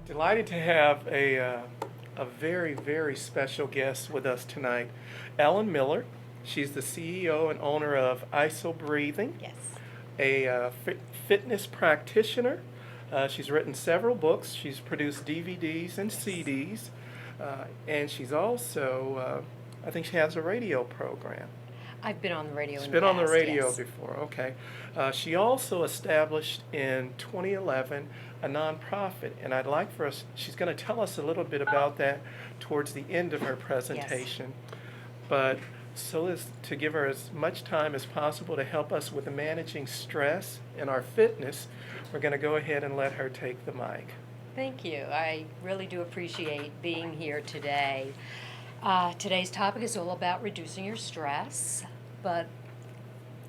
Delighted to have a very, very special guest with us tonight, Ellen Miller. She's the CEO and owner of ISO Breathing, Yes. a fitness practitioner. She's written several books. She's produced DVDs and CDs, and she's also, I think she has a radio program. I've been on the radio She's in been the on the past, radio yes. before, okay. She also established in 2011 a nonprofit, and I'd like for us, she's going to tell us a little bit about that towards the end of her presentation. But so as to give her as much time as possible to help us with managing stress and our fitness, we're going to go ahead and let her take the mic. Thank you. I really do appreciate being here today. Today's topic is all about reducing your stress, but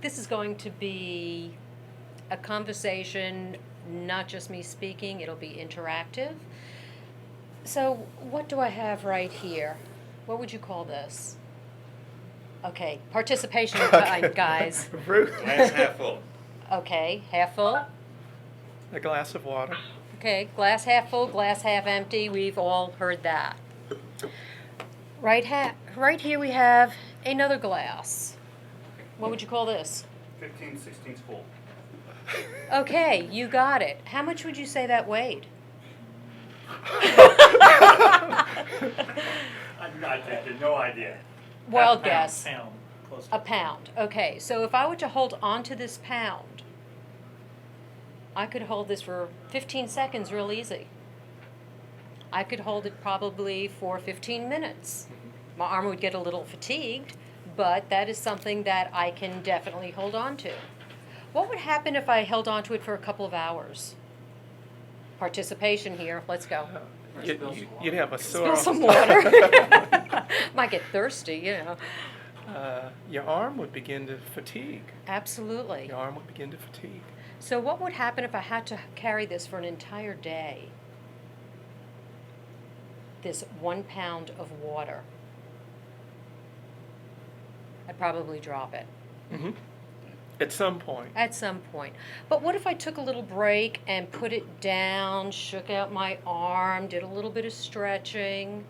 this is going to be a conversation, not just me speaking, it'll be interactive. So what do I have right here? What would you call this? Okay, participation time, guys. Ruth, Glass half full. Okay, half full. a glass of water. Okay, glass half full, glass half empty. We've all heard that. Right here we have another glass. What would you call this? 15/16 full. Okay, you got it. How much would you say that weighed? I have no idea. Wild guess. Pound, close A pound. Okay, so if I were to hold on to this pound, I could hold this for 15 seconds real easy. I could hold it probably for 15 minutes. My arm would get a little fatigued, but that is something that I can definitely hold on to. What would happen if I held on to it for a couple of hours? Participation here. Let's go. You'd have a sore. Spill some water. Might get thirsty, you know. Your arm would begin to fatigue. Absolutely. Your arm would begin to fatigue. So what would happen if I had to carry this for an entire day? This 1 pound of water. I'd probably drop it Hmm. At some point. at some point. But what if I took a little break and put it down, shook out my arm, did a little bit of stretching,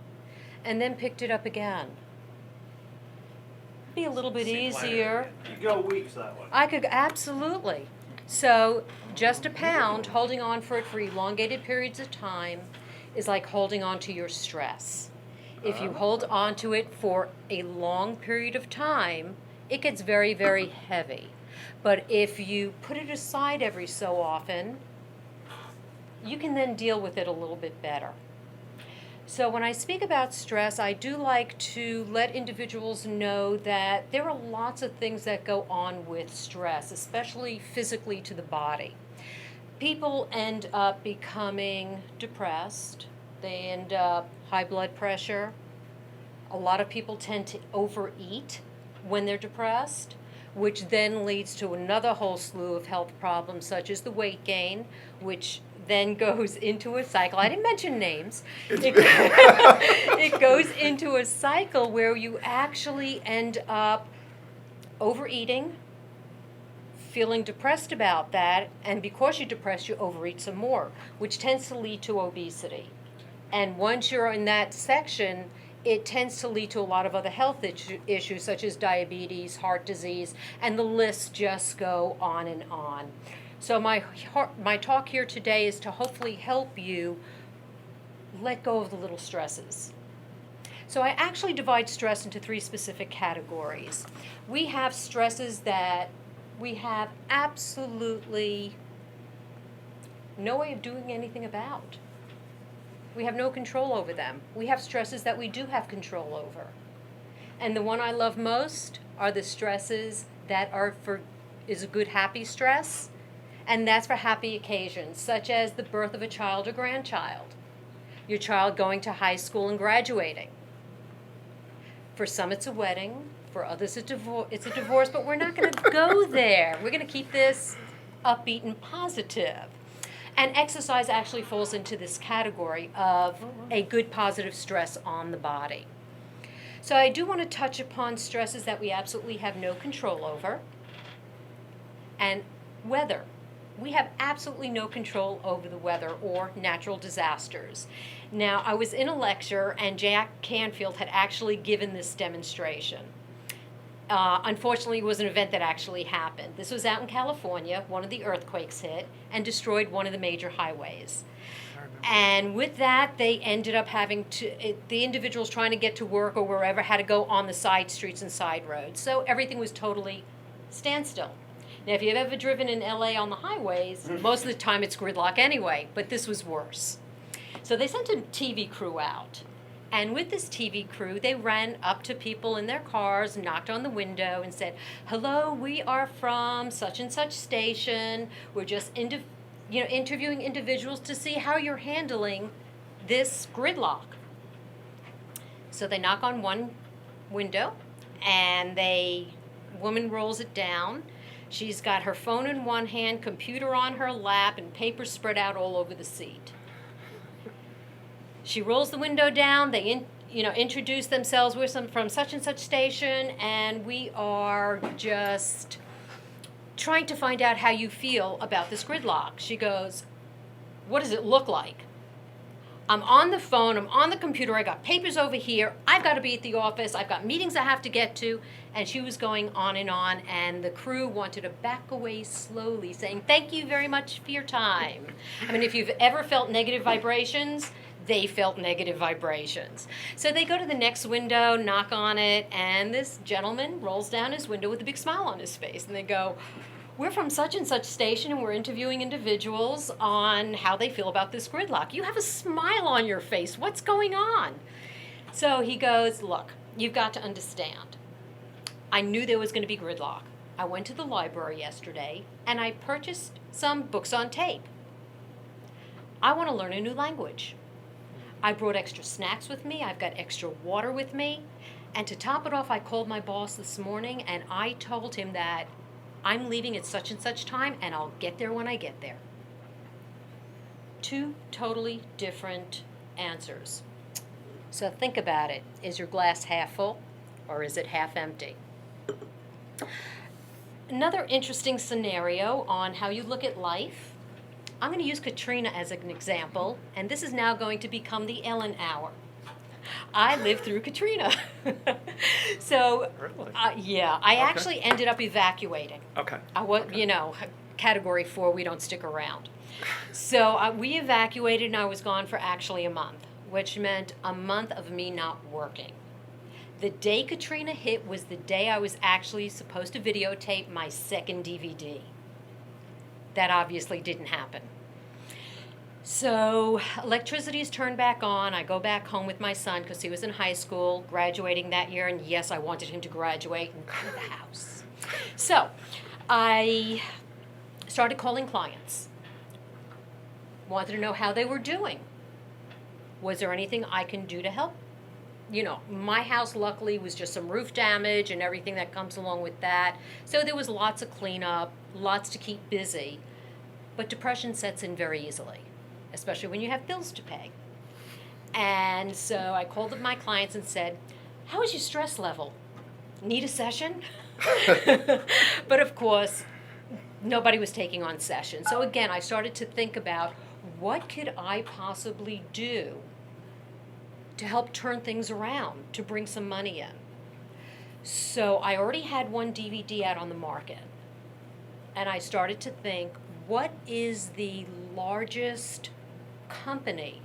and then picked it up again? Be a little bit easier. You go weeks that way. I could, absolutely. So just a pound, holding on for it for elongated periods of time is like holding on to your stress. If you hold on to it for a long period of time, it gets very, very heavy. But if you put it aside every so often, you can then deal with it a little bit better. So when I speak about stress, I do like to let individuals know that there are lots of things that go on with stress, especially physically to the body. People end up becoming depressed. They end up high blood pressure. A lot of people tend to overeat when they're depressed, which then leads to another whole slew of health problems such as the weight gain, which then goes into a cycle. I didn't mention names. It goes into a cycle where you actually end up overeating, feeling depressed about that, and because you're depressed, you overeat some more, which tends to lead to obesity. And once you're in that section, it tends to lead to a lot of other health issues such as diabetes, heart disease, and the lists just go on and on. So my talk here today is to hopefully help you let go of the little stresses. So I actually divide stress into 3 specific categories. We have stresses that we have absolutely no way of doing anything about. We have no control over them. We have stresses that we do have control over. And the one I love most are the stresses that is a good happy stress, and that's for happy occasions, such as the birth of a child or grandchild, your child going to high school and graduating. For some it's a wedding, for others it's a divorce, but we're not going to go there. We're going to keep this upbeat and positive. And exercise actually falls into this category of a good positive stress on the body. So I do want to touch upon stresses that we absolutely have no control over, and weather. we have absolutely no control over the weather or natural disasters. Now, I was in a lecture, and Jack Canfield had actually given this demonstration. Unfortunately, it was an event that actually happened. This was out in California. One of the earthquakes hit and destroyed one of the major highways. And with that, they ended up having to, the individuals trying to get to work or wherever had to go on the side streets and side roads. So everything was totally standstill. Now, if you've ever driven in LA on the highways, most of the time it's gridlock anyway, but this was worse. So they sent a TV crew out. And with this TV crew, they ran up to people in their cars, knocked on the window, and said, "Hello, we are from such and such station. We're just interviewing individuals to see how you're handling this gridlock." So they knock on one window, and woman rolls it down. She's got her phone in one hand, computer on her lap, and paper spread out all over the seat. She rolls the window down. They introduce themselves. We're from such and such station, and we are just trying to find out how you feel about this gridlock. She goes, "What does it look like? I'm on the phone, I'm on the computer, I got papers over here, I've got to be at the office, I've got meetings I have to get to," and she was going on, and the crew wanted to back away slowly, saying, "Thank you very much for your time." I mean, if you've ever felt negative vibrations, they felt negative vibrations. So they go to the next window, knock on it, and this gentleman rolls down his window with a big smile on his face, and they go, "We're from such and such station, and we're interviewing individuals on how they feel about this gridlock. You have a smile on your face. What's going on?" So he goes, "Look, you've got to understand. I knew there was going to be gridlock. I went to the library yesterday, and I purchased some books on tape. I want to learn a new language. I brought extra snacks with me. I've got extra water with me. And to top it off, I called my boss this morning, and I told him that I'm leaving at such and such time, and I'll get there when I get there." Two totally different answers. So think about it. Is your glass half full, or is it half empty? Another interesting scenario on how you look at life. I'm going to use Katrina as an example, and this is now going to become the Ellen Hour. I lived through Katrina. So, Really? yeah, I Okay. actually ended up evacuating. Okay. I was, category 4, we don't stick around. So we evacuated, and I was gone for actually a month, which meant a month of me not working. The day Katrina hit was the day I was actually supposed to videotape my second DVD. That obviously didn't happen. So electricity is turned back on. I go back home with my son because he was in high school, graduating that year, and yes, I wanted him to graduate and come to the house. So I started calling clients. Wanted to know how they were doing. Was there anything I can do to help? My house luckily was just some roof damage and everything that comes along with that. So there was lots of cleanup, lots to keep busy. But depression sets in very easily, especially when you have bills to pay. And so I called up my clients and said, "How is your stress level? Need a session?" But of course, nobody was taking on sessions. So again, I started to think about what could I possibly do to help turn things around, to bring some money in. So I already had one DVD out on the market. And I started to think, what is the largest company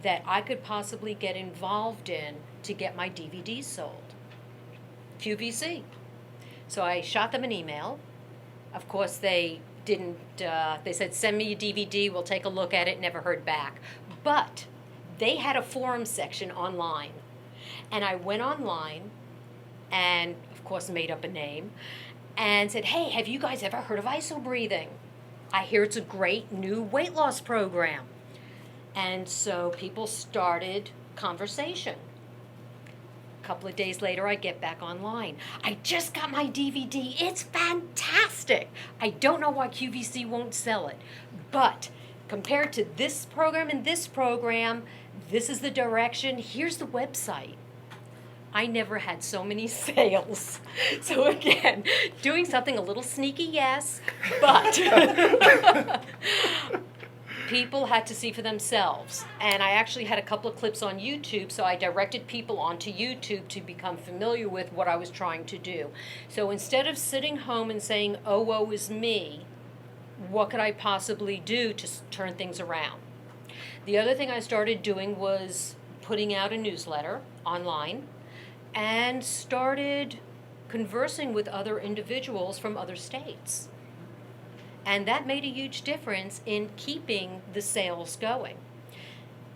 that I could possibly get involved in to get my DVDs sold? QVC. So I shot them an email. Of course, they didn't, they said, "Send me your DVD, we'll take a look at it," never heard back. But they had a forum section online. And I went online and, of course, made up a name and said, "Hey, have you guys ever heard of iso breathing? I hear it's a great new weight loss program." And so people started conversation. A couple of days later, I get back online. "I just got my DVD. It's fantastic. I don't know why QVC won't sell it. But compared to this program and this program, this is the direction. Here's the website." I never had so many sales. So again, doing something a little sneaky, yes, but people had to see for themselves. And I actually had a couple of clips on YouTube, so I directed people onto YouTube to become familiar with what I was trying to do. So instead of sitting home and saying, oh, woe is me, what could I possibly do to turn things around? The other thing I started doing was putting out a newsletter online and started conversing with other individuals from other states. And that made a huge difference in keeping the sales going.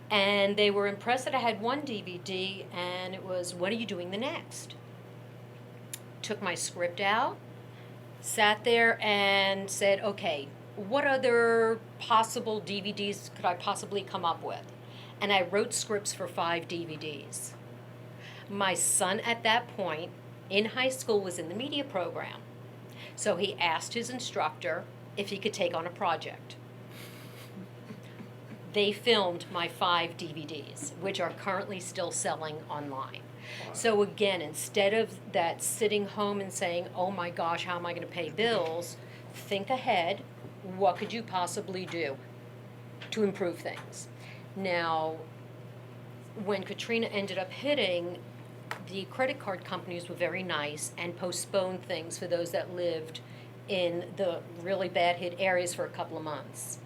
And they were impressed that I had one DVD, and it was, what are you doing the next? Took my script out, sat there and said, okay, what other possible DVDs could I possibly come up with? And I wrote scripts for 5 DVDs. My son at that point in high school was in the media program. So he asked his instructor if he could take on a project. They filmed my 5 DVDs, which are currently still selling online. Wow. So again, instead of that sitting home and saying, oh my gosh, how am I going to pay bills? Think ahead. What could you possibly do to improve things? Now, when Katrina ended up hitting, the credit card companies were very nice and postponed things for those that lived in the really bad hit areas for a couple of months.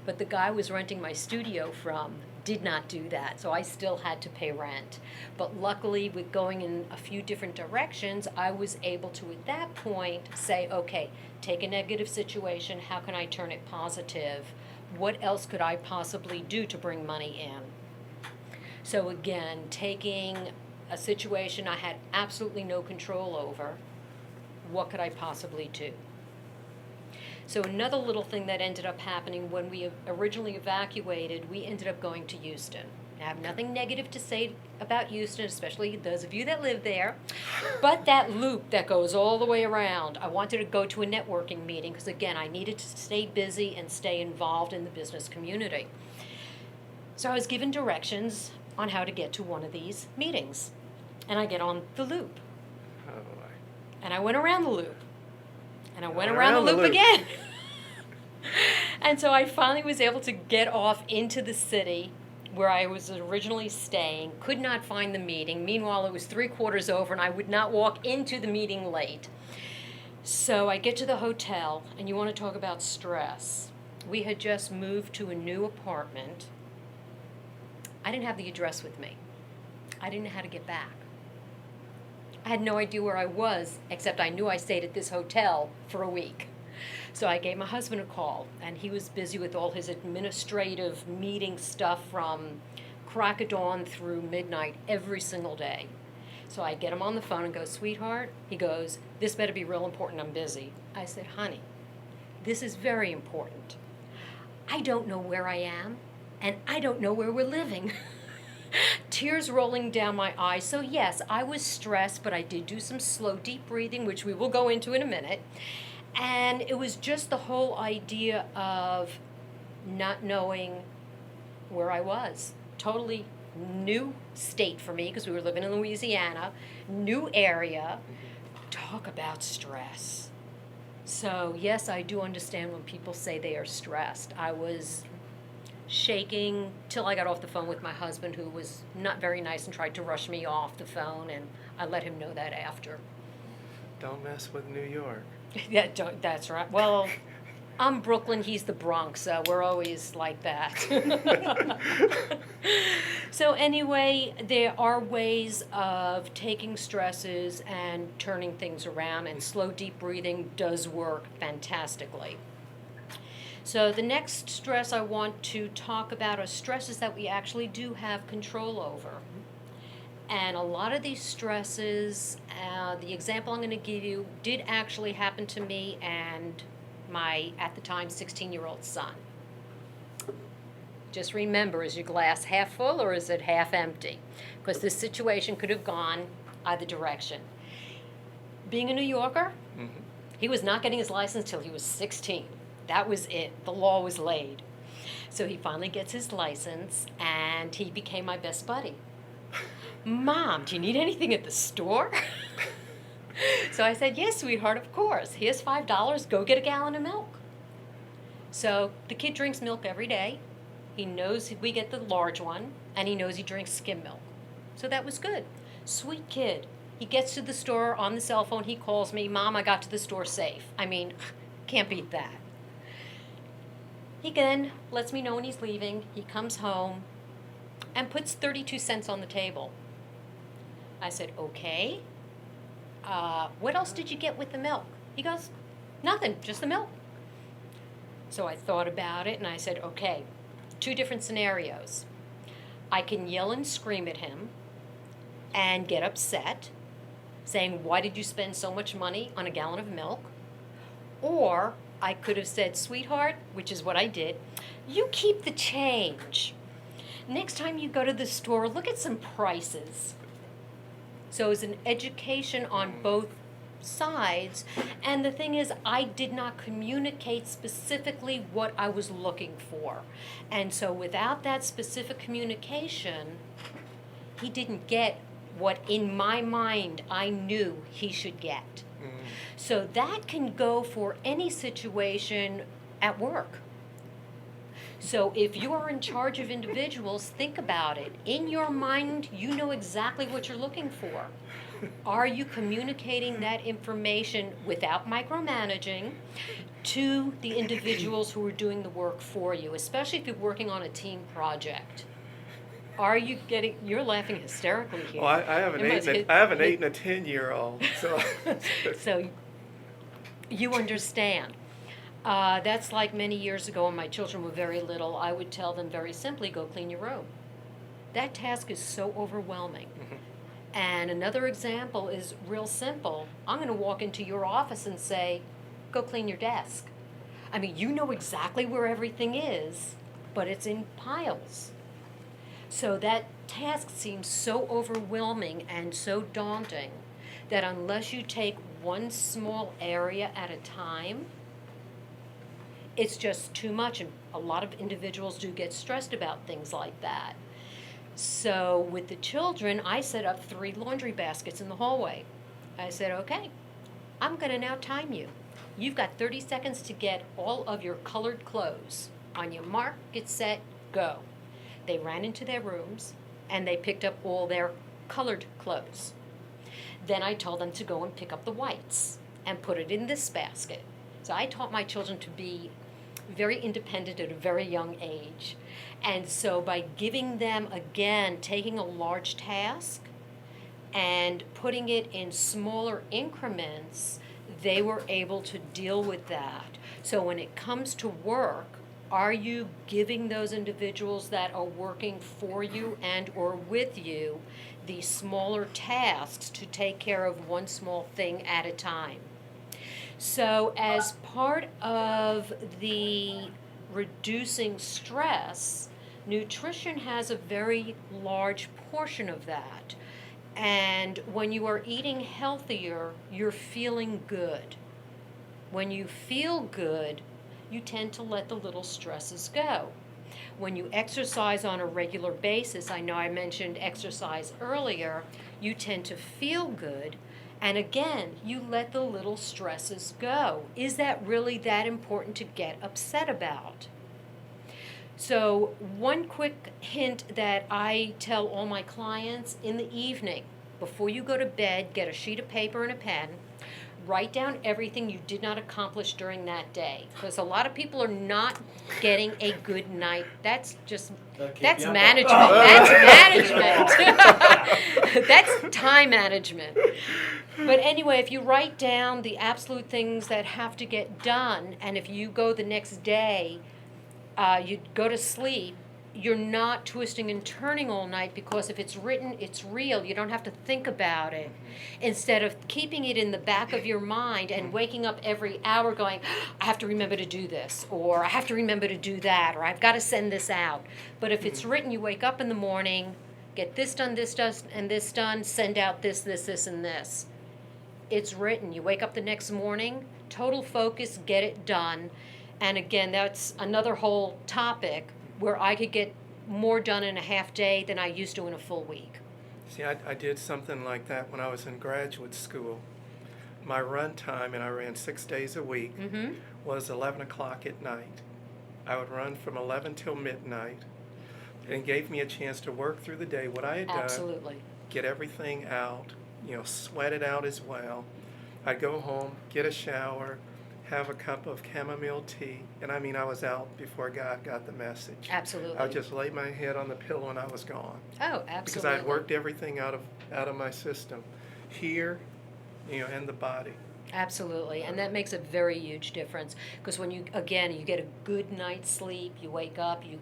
But the guy I was renting my studio from did not do that, so I still had to pay rent. But luckily, with going in a few different directions, I was able to, at that point, say, okay, take a negative situation, how can I turn it positive? What else could I possibly do to bring money in? So again, taking a situation I had absolutely no control over, what could I possibly do? So another little thing that ended up happening when we originally evacuated, we ended up going to Houston. I have nothing negative to say about Houston, especially those of you that live there. But that loop that goes all the way around, I wanted to go to a networking meeting because, again, I needed to stay busy and stay involved in the business community. So I was given directions on how to get to one of these meetings. And I get on the loop. Oh, boy. And I went around the loop. And I went around the loop again. And so I finally was able to get off into the city where I was originally staying, could not find the meeting. Meanwhile, it was 3/4 over, and I would not walk into the meeting late. So I get to the hotel, and you want to talk about stress. We had just moved to a new apartment. I didn't have the address with me. I didn't know how to get back. I had no idea where I was, except I knew I stayed at this hotel for a week. So I gave my husband a call, and he was busy with all his administrative meeting stuff from crack of dawn through midnight every single day. So I get him on the phone and go, sweetheart, he goes, this better be real important, I'm busy. I said, honey, this is very important. I don't know where I am, and I don't know where we're living. Tears rolling down my eyes. So yes, I was stressed, but I did do some slow, deep breathing, which we will go into in a minute. And it was just the whole idea of not knowing where I was. Totally new state for me because we were living in Louisiana, new area. Talk about stress. So yes, I do understand when people say they are stressed. I was shaking till I got off the phone with my husband, who was not very nice and tried to rush me off the phone, and I let him know that after. Don't mess with New York. Yeah, that's right. Well, I'm Brooklyn, he's the Bronx, so we're always like that. So anyway, there are ways of taking stresses and turning things around, and slow, deep breathing does work fantastically. So the next stress I want to talk about are stresses that we actually do have control over. And a lot of these stresses, the example I'm going to give you, did actually happen to me and my, at the time, 16-year-old son. Just remember, is your glass half full or is it half empty? Because this situation could have gone either direction. Being a New Yorker, he was not getting his license till he was 16. That was it. The law was laid. So he finally gets his license, and he became my best buddy. Mom, do you need anything at the store? So I said, yes, sweetheart, of course. Here's $5. Go get a gallon of milk. So the kid drinks milk every day. He knows we get the large one, and he knows he drinks skim milk. So that was good. Sweet kid. He gets to the store on the cell phone. He calls me, Mom, I got to the store safe. I mean, can't beat that. He then lets me know when he's leaving. He comes home and puts 32 cents on the table. I said, okay. What else did you get with the milk? He goes, nothing, just the milk. So I thought about it and I said, okay, 2 different scenarios. I can yell and scream at him and get upset, saying, why did you spend so much money on a gallon of milk? Or I could have said, sweetheart, which is what I did, you keep the change. Next time you go to the store, look at some prices. So it was an education on both sides. And the thing is, I did not communicate specifically what I was looking for. And so without that specific communication, he didn't get what in my mind I knew he should get. So that can go for any situation at work. So if you are in charge of individuals, think about it. In your mind, you know exactly what you're looking for. Are you communicating that information without micromanaging to the individuals who are doing the work for you, especially if you're working on a team project? Are you getting, you're laughing hysterically here. Well, I have an It must 8 hit- and a 10-year-old, so. So you understand. That's like many years ago when my children were very little, I would tell them very simply, go clean your room. That task is so overwhelming. And another example is real simple. I'm going to walk into your office and say, go clean your desk. I mean, you know exactly where everything is, but it's in piles. So that task seems so overwhelming and so daunting that unless you take one small area at a time, it's just too much. And a lot of individuals do get stressed about things like that. So with the children, I set up 3 laundry baskets in the hallway. I said, okay, I'm going to now time you. You've got 30 seconds to get all of your colored clothes. On your mark, get set, go. They ran into their rooms and they picked up all their colored clothes. Then I told them to go and pick up the whites and put it in this basket. So I taught my children to be very independent at a very young age. And so by giving them, again, taking a large task and putting it in smaller increments, they were able to deal with that. So when it comes to work, are you giving those individuals that are working for you and or with you these smaller tasks to take care of one small thing at a time? So as part of the reducing stress, nutrition has a very large portion of that. And when you are eating healthier, you're feeling good. When you feel good, you tend to let the little stresses go. When you exercise on a regular basis, I know I mentioned exercise earlier, you tend to feel good. And again, you let the little stresses go. Is that really that important to get upset about? So one quick hint that I tell all my clients in the evening, before you go to bed, get a sheet of paper and a pen, write down everything you did not accomplish during that day. Because a lot of people are not getting a good night. That's management. That's management. That's time management. But anyway, if you write down the absolute things that have to get done, and if you go the next day, you go to sleep, you're not twisting and turning all night, because if it's written, it's real. You don't have to think about it. Instead of keeping it in the back of your mind and waking up every hour going, I have to remember to do this, or I have to remember to do that, or I've got to send this out. But if it's written, you wake up in the morning, get this done, and this done, send out this, and this. It's written. You wake up the next morning, total focus, get it done. And again, that's another whole topic where I could get more done in a half day than I used to in a full week. See, I did something like that when I was in graduate school. My run time, and I ran 6 days a week, Mm-hmm. was 11 o'clock at night. I would run from 11 till midnight, and it gave me a chance to work through the day what I had done, Absolutely. get everything out, sweat it out as well. I'd go home, get a shower, have a cup of chamomile tea, and I was out before God got the message. Absolutely. I would just lay my head on the pillow and I was gone. Oh, absolutely. Because I had worked everything out of my system, here, and the body. Absolutely, and that makes a very huge difference because when you get a good night's sleep, you wake up, you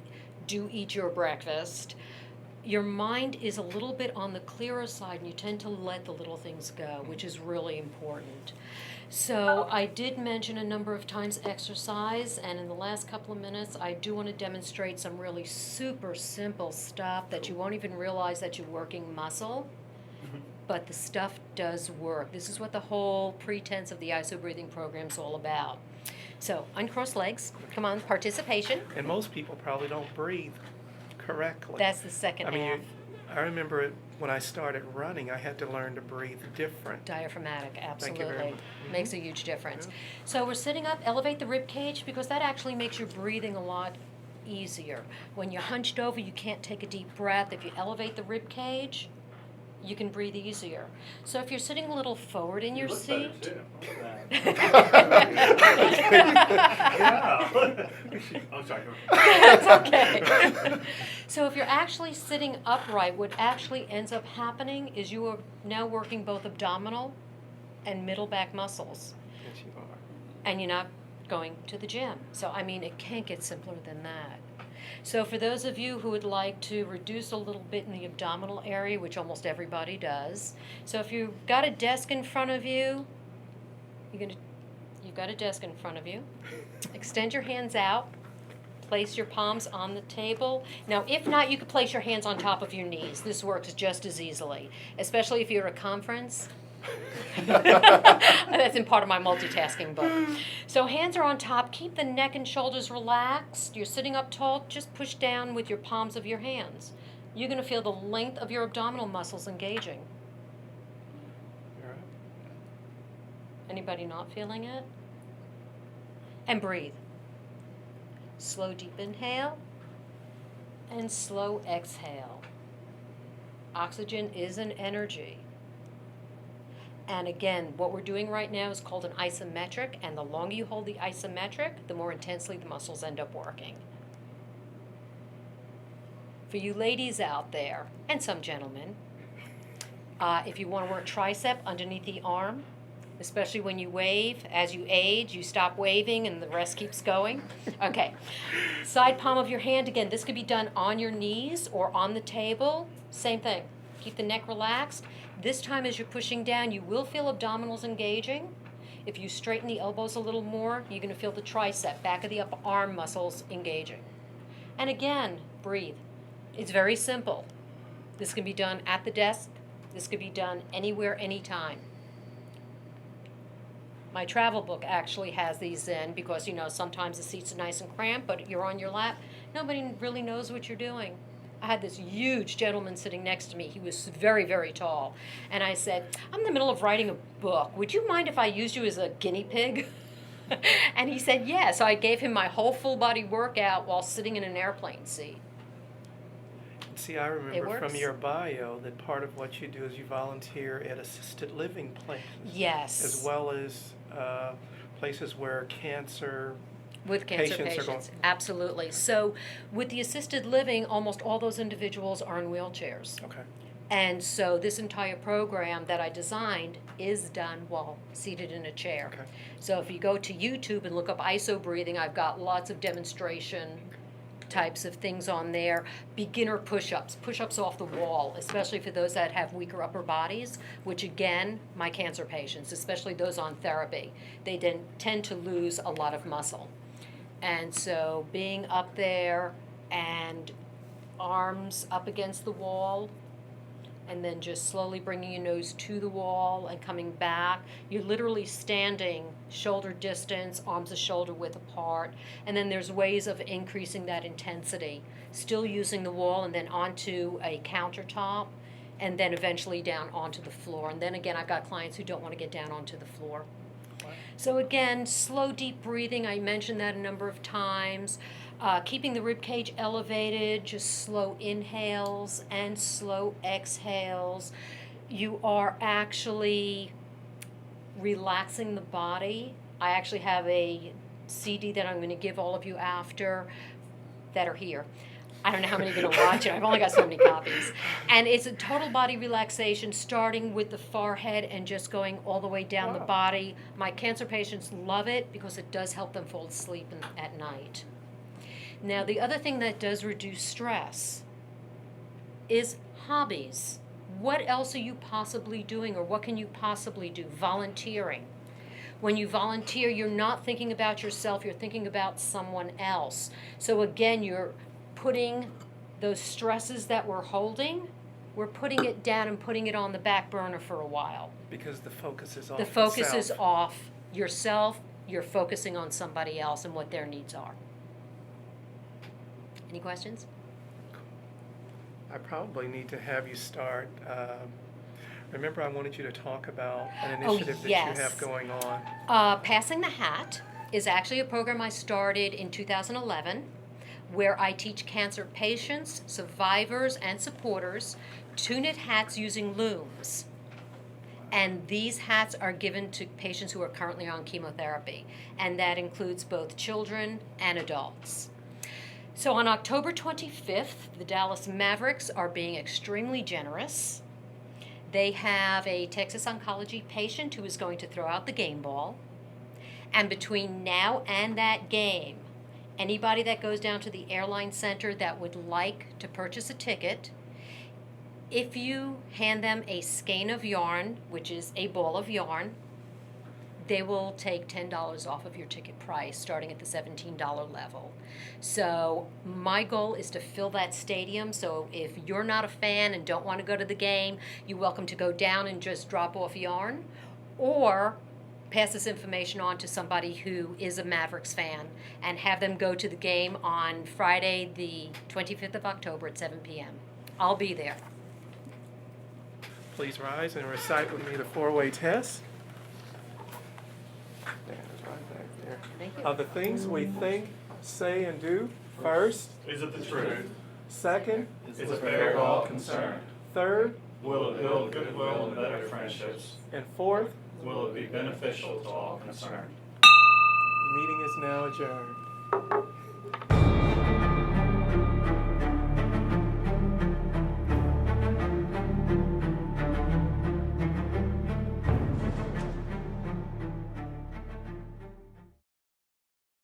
do eat your breakfast, your mind is a little bit on the clearer side and you tend to let the little things go, which is really important. So I did mention a number of times exercise, and in the last couple of minutes I do want to demonstrate some really super simple stuff that you won't even realize that you're working muscle. But the stuff does work. This is what the whole pretense of the ISO breathing program is all about. So, uncross legs. Come on, participation. And most people probably don't breathe correctly. That's the second half. I remember it when I started running, I had to learn to breathe different. Diaphragmatic, absolutely. Thank you very much. Makes a huge difference. So we're sitting up, elevate the rib cage because that actually makes your breathing a lot easier. When you're hunched over, you can't take a deep breath. If you elevate the rib cage, you can breathe easier. So if you're sitting a little forward in your look seat. better, too. Yeah. I'm sorry. Go ahead. That's okay. So if you're actually sitting upright, what actually ends up happening is you are now working both abdominal and middle back muscles. Yes, you are. And you're not going to the gym. So, it can't get simpler than that. So for those of you who would like to reduce a little bit in the abdominal area, which almost everybody does, so if you've got a desk in front of you, you've got a desk in front of you, extend your hands out, place your palms on the table. Now, if not, you could place your hands on top of your knees. This works just as easily, especially if you're at a conference. That's in part of my multitasking book. So hands are on top. Keep the neck and shoulders relaxed. You're sitting up tall. Just push down with your palms of your hands. You're going to feel the length of your abdominal muscles engaging. All right. Anybody not feeling it? And breathe. Slow, deep inhale and slow exhale. Oxygen is an energy. And again, what we're doing right now is called an isometric, and the longer you hold the isometric, the more intensely the muscles end up working. For you ladies out there, and some gentlemen, if you want to work tricep underneath the arm, especially when you wave, as you age, you stop waving and the rest keeps going. Okay, side palm of your hand, again, this could be done on your knees or on the table, same thing. Keep the neck relaxed. This time as you're pushing down, you will feel abdominals engaging. If you straighten the elbows a little more, you're going to feel the tricep, back of the upper arm muscles engaging. And again, breathe. It's very simple. This can be done at the desk. This could be done anywhere, anytime. My travel book actually has these in because, sometimes the seats are nice and cramped, but you're on your lap. Nobody really knows what you're doing. I had this huge gentleman sitting next to me. He was very, very tall. And I said, I'm in the middle of writing a book. Would you mind if I used you as a guinea pig? And he said, yeah. So I gave him my whole full body workout while sitting in an airplane seat. See, I remember works. from your bio that part of what you do is you volunteer at assisted living places. Yes. As well as places where cancer With cancer patients are patients, going. absolutely. So with the assisted living, almost all those individuals are in wheelchairs. Okay. And so this entire program that I designed is done while seated in a chair. Okay. So if you go to YouTube and look up ISO breathing, I've got lots of demonstration types of things on there. Beginner push-ups off the wall, especially for those that have weaker upper bodies, which again, my cancer patients, especially those on therapy, they tend to lose a lot of muscle. And so being up there and arms up against the wall, and then just slowly bringing your nose to the wall and coming back. You're literally standing shoulder distance, arms a shoulder width apart, and then there's ways of increasing that intensity. Still using the wall and then onto a countertop and then eventually down onto the floor. And then again, I've got clients who don't want to get down onto the floor. So again, slow, deep breathing, I mentioned that a number of times. Keeping the rib cage elevated, just slow inhales and slow exhales. You are actually relaxing the body. I actually have a CD that I'm going to give all of you after that are here. I don't know how many are going to watch it. I've only got so many copies. And it's a total body relaxation, starting with the forehead and just going all the way down the Wow. body. My cancer patients love it because it does help them fall asleep at night. Now, the other thing that does reduce stress is hobbies. What else are you possibly doing, or what can you possibly do? Volunteering. When you volunteer, you're not thinking about yourself, you're thinking about someone else. So again, you're putting those stresses that we're holding, we're putting it down and putting it on the back burner for a while. Because the focus is off The focus is self. off yourself, you're focusing on somebody else and what their needs are. Any questions? I probably need to have you start. Remember, I wanted you to talk about an initiative that yes. you have going on. Passing the Hat is actually a program I started in 2011 where I teach cancer patients, survivors, and supporters to knit hats using looms. And these hats are given to patients who are currently on chemotherapy, and that includes both children and adults. So on October 25th, the Dallas Mavericks are being extremely generous. They have a Texas oncology patient who is going to throw out the game ball. And between now and that game, anybody that goes down to the airline center that would like to purchase a ticket, if you hand them a skein of yarn, which is a ball of yarn, they will take $10 off of your ticket price, starting at the $17 level. So my goal is to fill that stadium. So if you're not a fan and don't want to go to the game, you're welcome to go down and just drop off yarn, or pass this information on to somebody who is a Mavericks fan and have them go to the game on Friday, the 25th of October at 7 p.m. I'll be there. Please rise and recite with me the four-way test. There, it's right back there. Thank you. Of the things we think, say, and do, first, Is it the truth? second, Is it fair to all concerned? third, Will it build goodwill and better friendships? and fourth. Will it be beneficial to all concerned? The meeting is now adjourned.